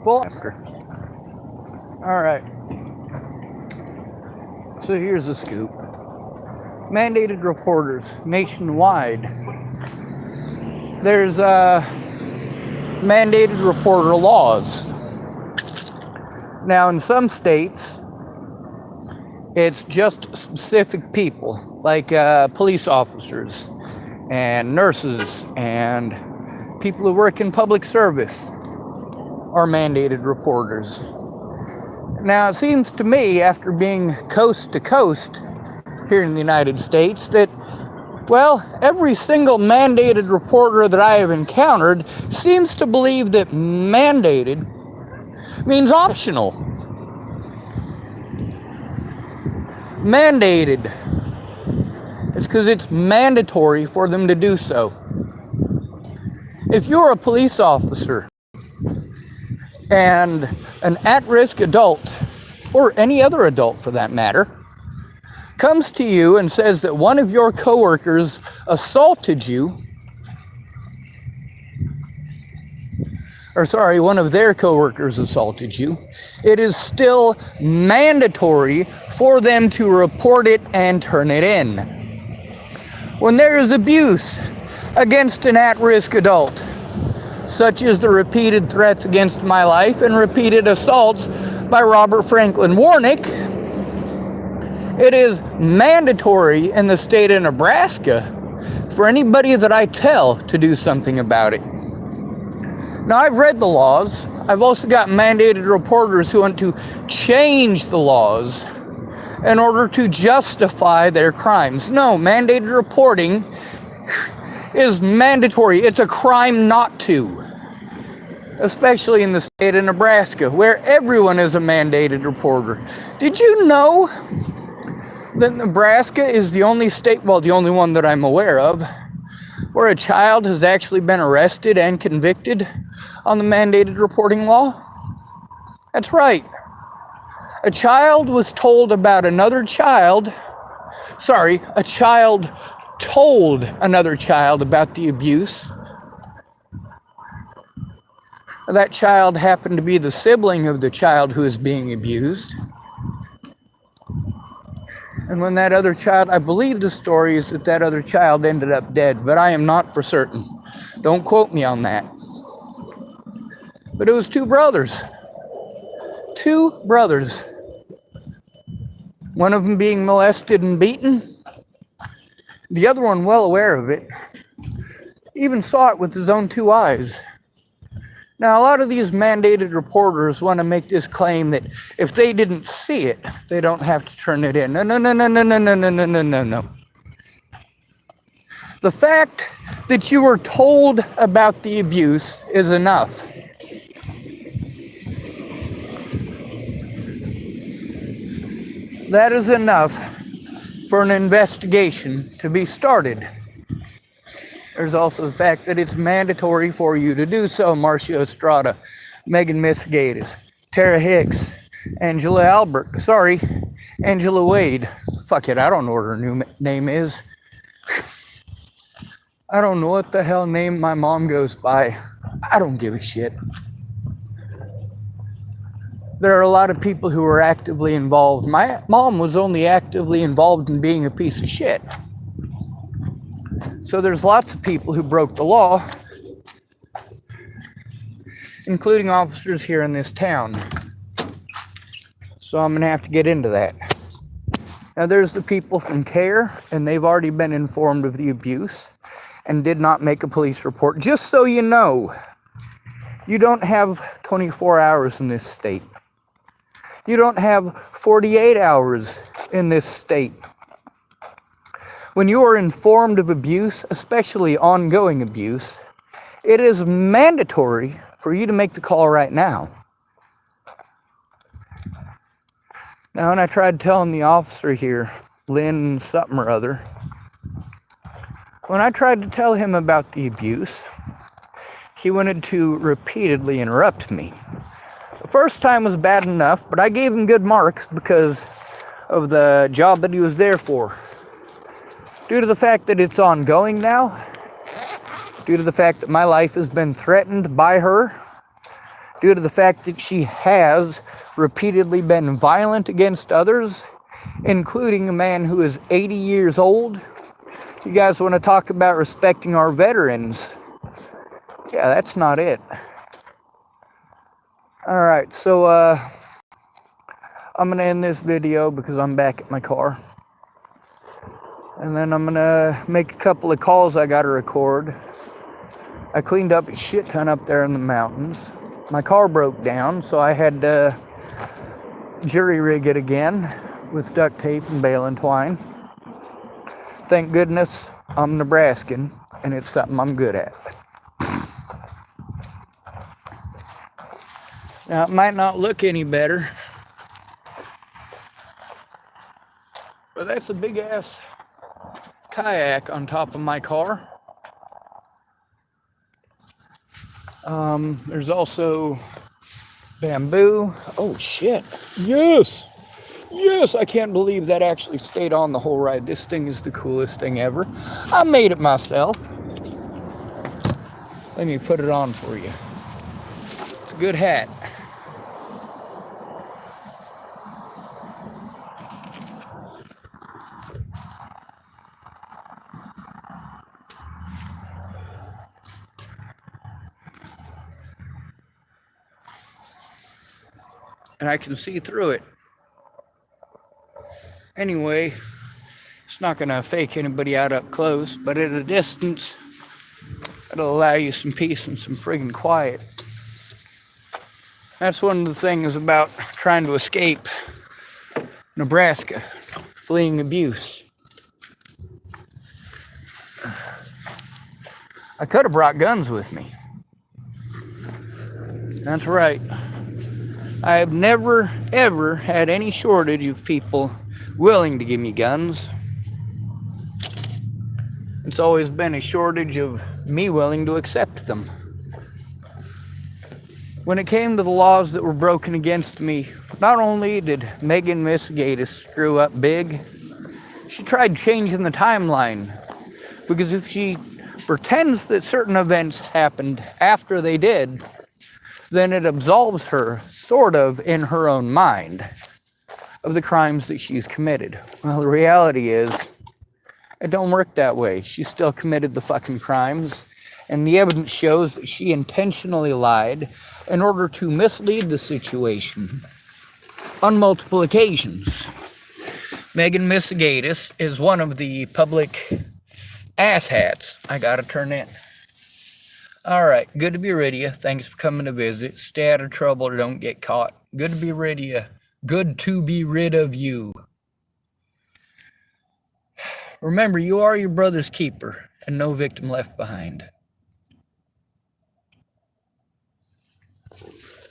Well, all right. So here's the scoop. Mandated reporters nationwide. There's mandated reporter laws. Now, in some states, it's just specific people, like police officers and nurses and people who work in public service are mandated reporters. Now, it seems to me, after being coast to coast here in the United States, that, well, every single mandated reporter that I have encountered seems to believe that mandated means optional. Mandated. It's because it's mandatory for them to do so. If you're a police officer and an at-risk adult, or any other adult for that matter, comes to you and says that one of your coworkers assaulted you, one of their coworkers assaulted you, it is still mandatory for them to report it and turn it in. When there is abuse against an at-risk adult, such as the repeated threats against my life and repeated assaults by Robert Franklin Warnick, it is mandatory in the state of Nebraska for anybody that I tell to do something about it. Now, I've read the laws. I've also got mandated reporters who want to change the laws in order to justify their crimes. No, mandated reporting is mandatory. It's a crime not to. Especially in the state of Nebraska, where everyone is a mandated reporter. Did you know that Nebraska is the only state, well, the only one that I'm aware of, where a child has actually been arrested and convicted on the mandated reporting law? That's right. A child was told about another child. A child told another child about the abuse. That child happened to be the sibling of the child who is being abused. And when that other child, I believe the story is that that other child ended up dead, but I am not for certain. Don't quote me on that. But it was two brothers. Two brothers. One of them being molested and beaten. The other one well aware of it. Even saw it with his own two eyes. Now, a lot of these mandated reporters want to make this claim that if they didn't see it, they don't have to turn it in. No. The fact that you were told about the abuse is enough. That is enough for an investigation to be started. There's also the fact that it's mandatory for you to do so. Marcia Estrada, Megan Misgatis, Tara Hicks, Angela Wade. Fuck it, I don't know what her new name is. I don't know what the hell name my mom goes by. I don't give a shit. There are a lot of people who are actively involved. My mom was only actively involved in being a piece of shit. So there's lots of people who broke the law, including officers here in this town. So I'm going to have to get into that. Now there's the people from CARE, and they've already been informed of the abuse and did not make a police report. Just so you know, you don't have 24 hours in this state. You don't have 48 hours in this state. When you are informed of abuse, especially ongoing abuse, it is mandatory for you to make the call right now. Now, when I tried telling the officer here, Lynn something or other, when I tried to tell him about the abuse, he wanted to repeatedly interrupt me. The first time was bad enough, but I gave him good marks because of the job that he was there for. Due to the fact that it's ongoing now, due to the fact that my life has been threatened by her, due to the fact that she has repeatedly been violent against others, including a man who is 80 years old. You guys want to talk about respecting our veterans? Yeah, that's not it. Alright, so I'm going to end this video because I'm back at my car. And then I'm going to make a couple of calls I got to record. I cleaned up a shit ton up there in the mountains. My car broke down, so I had to jury rig it again with duct tape and bale and twine. Thank goodness I'm Nebraskan, and it's something I'm good at. Now, it might not look any better, but that's a big-ass kayak on top of my car. There's also bamboo. Oh, shit. Yes, I can't believe that actually stayed on the whole ride. This thing is the coolest thing ever. I made it myself. Let me put it on for you. It's a good hat. And I can see through it. Anyway, it's not going to fake anybody out up close, but at a distance, it'll allow you some peace and some friggin' quiet. That's one of the things about trying to escape Nebraska, fleeing abuse. I could have brought guns with me. That's right. I have never, ever had any shortage of people willing to give me guns. It's always been a shortage of me willing to accept them. When it came to the laws that were broken against me, not only did Megan Miss Gatiss screw up big, she tried changing the timeline. Because if she pretends that certain events happened after they did, then it absolves her, sort of, in her own mind, of the crimes that she's committed. Well, the reality is, it don't work that way. She still committed the fucking crimes, and the evidence shows that she intentionally lied in order to mislead the situation on multiple occasions. Megan Miss Gatiss is one of the public asshats I gotta turn in. Alright, good to be rid of you. Thanks for coming to visit. Stay out of trouble or don't get caught. Good to be rid of you. Good to be rid of you. Remember, you are your brother's keeper, and no victim left behind.